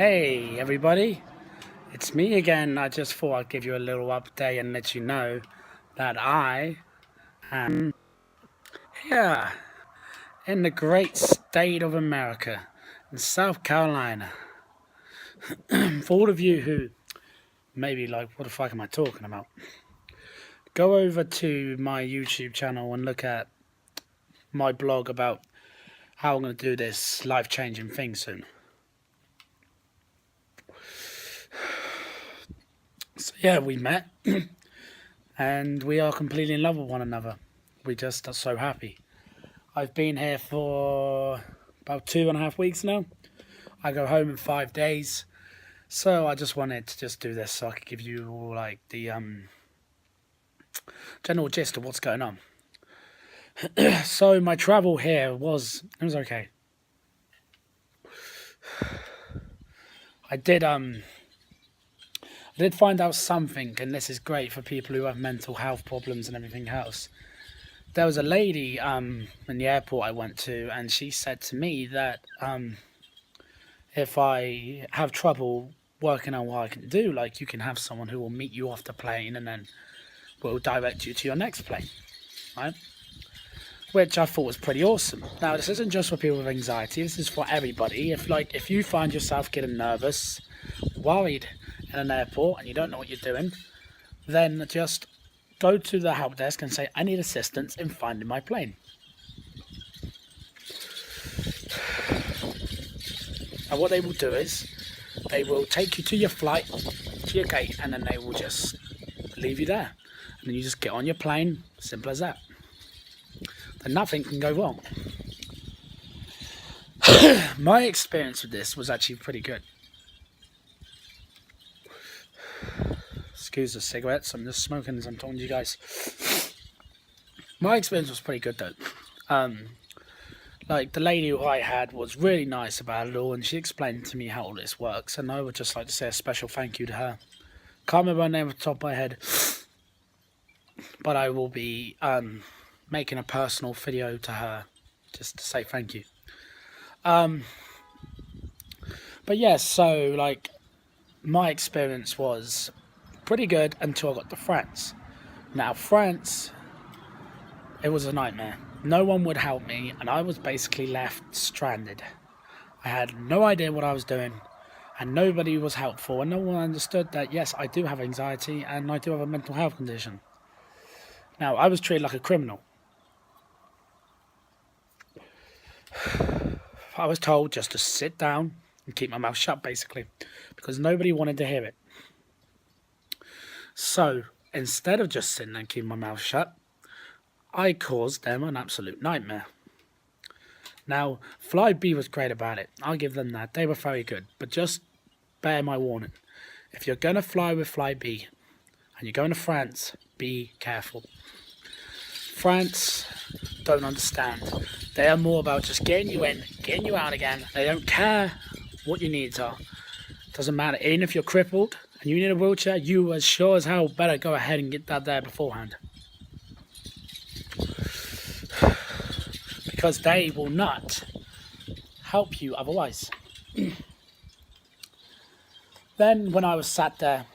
Hey everybody, it's me again. I just thought I'd give you a little update and let you know that I am here in the great state of America, in South Carolina. For all of you who may be like, what the fuck am I talking about? Go over to my YouTube channel and look at my blog about how I'm going to do this life-changing thing soon. So yeah, we met and we are completely in love with one another. We just are so happy. I've been here for about 2.5 weeks now. I go home in 5 days. So I just wanted to just do this so I could give you all like the general gist of what's going on. So my travel here was okay. I did find out something, and this is great for people who have mental health problems and everything else. There was a lady in the airport I went to, and she said to me that if I have trouble working out what I can do, like you can have someone who will meet you off the plane and then will direct you to your next plane, right? Which I thought was pretty awesome. Now, this isn't just for people with anxiety, this is for everybody. If you find yourself getting nervous, worried in an airport and you don't know what you're doing, then just go to the help desk and say, I need assistance in finding my plane. And what they will do is, they will take you to your flight, to your gate, and then they will just leave you there. And then you just get on your plane, simple as that. Then nothing can go wrong. My experience with this was actually pretty good. Excuse the cigarettes, I'm just smoking as I'm talking to you guys. My experience was pretty good though. Like the lady who I had was really nice about it all, and she explained to me how all this works, and I would just like to say a special thank you to her. Can't remember her name off the top of my head, but I will be making a personal video to her just to say thank you. But yes, so like my experience was pretty good until I got to France. Now France, it was a nightmare. No one would help me, and I was basically left stranded. I had no idea what I was doing, and nobody was helpful, and no one understood that yes, I do have anxiety and I do have a mental health condition. Now, I was treated like a criminal. I was told just to sit down and keep my mouth shut, basically, because nobody wanted to hear it. So, instead of just sitting and keeping my mouth shut, I caused them an absolute nightmare. Now, Flybe was great about it. I'll give them that. They were very good. But just bear my warning. If you're going to fly with Flybe and you're going to France, be careful. France don't understand. They are more about just getting you in, getting you out again. They don't care what your needs are. Doesn't matter. Even if you're crippled and you need a wheelchair, you as sure as hell better go ahead and get that there beforehand. Because they will not help you otherwise. Then when I was sat there,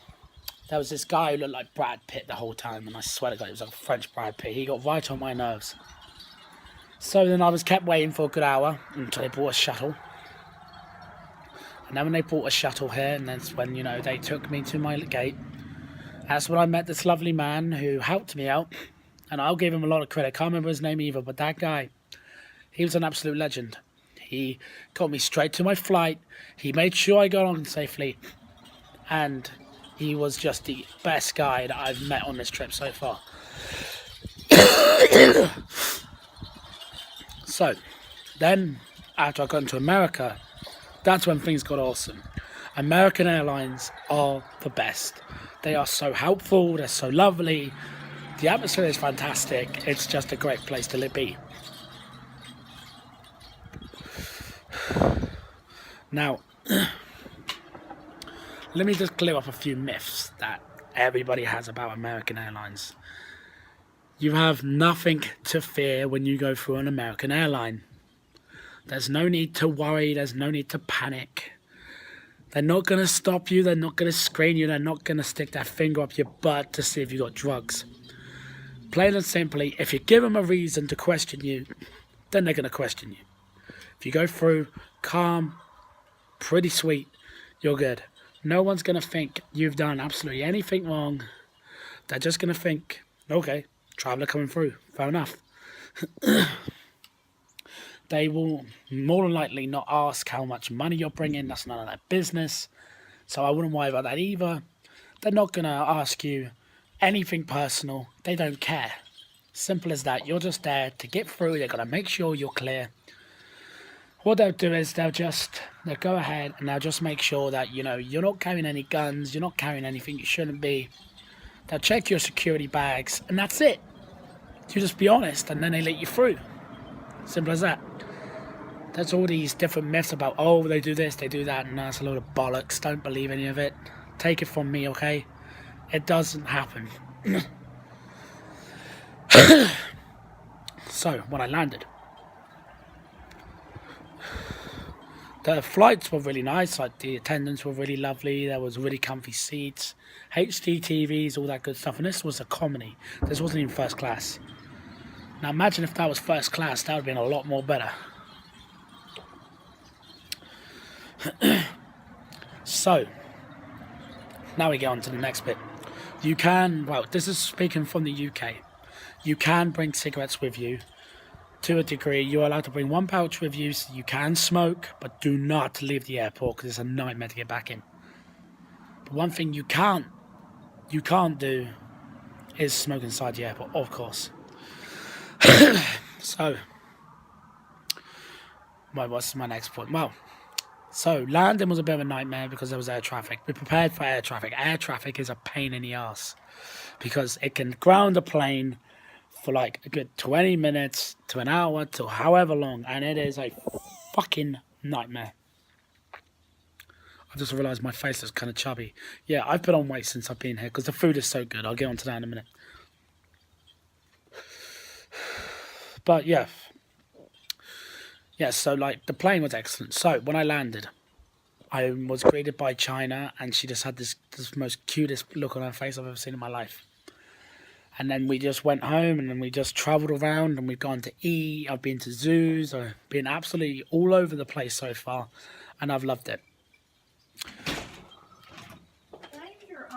there was this guy who looked like Brad Pitt the whole time, and I swear to God, it was like a French Brad Pitt. He got right on my nerves. So then I was kept waiting for a good hour until they brought a shuttle. And then when they brought a shuttle here, and that's when, you know, they took me to my gate. That's when I met this lovely man who helped me out. And I'll give him a lot of credit. Can't remember his name either, but that guy, he was an absolute legend. He got me straight to my flight. He made sure I got on safely. And he was just the best guy that I've met on this trip so far. So, then, after I got into America, that's when things got awesome. American Airlines are the best. They are so helpful, they're so lovely. The atmosphere is fantastic. It's just a great place to be. Now, let me just clear up a few myths that everybody has about American Airlines. You have nothing to fear when you go through an American airline. There's no need to worry, there's no need to panic. They're not going to stop you. They're not going to screen you. They're not going to stick their finger up your butt to see if you got drugs. Plain and simply, if you give them a reason to question you, then they're going to question you. If you go through calm, pretty sweet, you're good. No one's going to think you've done absolutely anything wrong. They're just going to think, okay, traveller coming through, fair enough. They will more than likely not ask how much money you're bringing. That's none of their business. So I wouldn't worry about that either. They're not going to ask you anything personal. They don't care. Simple as that. You're just there to get through. They're going to make sure you're clear. What they'll do is they'll go ahead and they'll just make sure that, you know, you're not carrying any guns. You're not carrying anything you shouldn't be. They'll check your security bags and that's it. You just be honest and then they let you through. Simple as that. There's all these different myths about, oh, they do this, they do that, and that's a load of bollocks. Don't believe any of it. Take it from me, okay? It doesn't happen. So, when I landed, the flights were really nice. Like, the attendants were really lovely. There was really comfy seats, HD TVs, all that good stuff. And this was economy. This wasn't even first class. Now, imagine if that was first class. That would have been a lot more better. So, now we get on to the next bit. You can, well, this is speaking from the UK. You can bring cigarettes with you to a degree. You're allowed to bring one pouch with you, so you can smoke, but do not leave the airport because it's a nightmare to get back in. But one thing you can't do is smoke inside the airport, of course. So, what's my next point? Well, so landing was a bit of a nightmare because there was air traffic. We prepared for air traffic. Air traffic is a pain in the ass because it can ground a plane for like a good 20 minutes to an hour to however long, and it is a fucking nightmare. I just realised my face is kind of chubby. Yeah, I've put on weight since I've been here because the food is so good. I'll get onto that in a minute. But yeah. Yeah, so like the plane was excellent. So when I landed, I was greeted by China, and she just had this most cutest look on her face I've ever seen in my life. And then we just went home, and then we just travelled around, and we've gone to eat. I've been to zoos. I've been absolutely all over the place so far, and I've loved it. Can I have your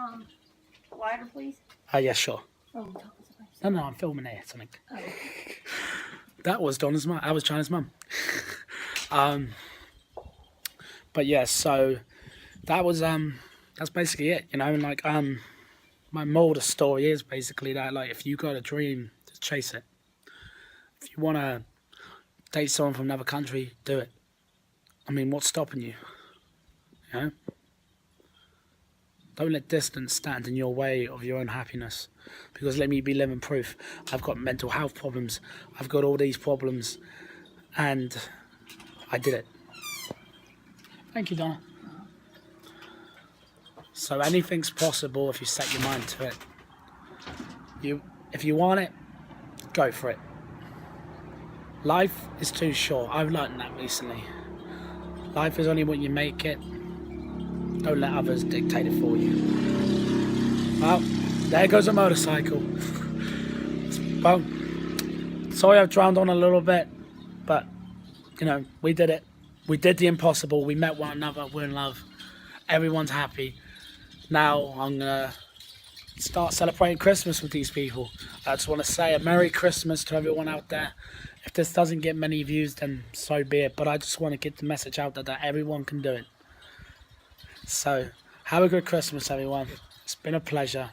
lighter, please? Yeah, sure. Oh, No, I'm filming here, something. Oh. That was Donna's mum. That was China's mum. But yeah, so that was that's basically it, you know. And like my moral of the story is basically that, like, if you got a dream, just chase it. If you want to date someone from another country, do it. I mean, what's stopping you? You know? Don't let distance stand in your way of your own happiness. Because let me be living proof. I've got mental health problems. I've got all these problems. And I did it. Thank you, Donna. So anything's possible if you set your mind to it. If you want it, go for it. Life is too short. I've learned that recently. Life is only what you make it. Don't let others dictate it for you. Well, there goes a motorcycle. Well, sorry I've drowned on a little bit, but, you know, we did it. We did the impossible. We met one another. We're in love. Everyone's happy. Now I'm going to start celebrating Christmas with these people. I just want to say a Merry Christmas to everyone out there. If this doesn't get many views, then so be it. But I just want to get the message out there that everyone can do it. So, have a good Christmas, everyone. It's been a pleasure.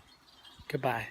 Goodbye.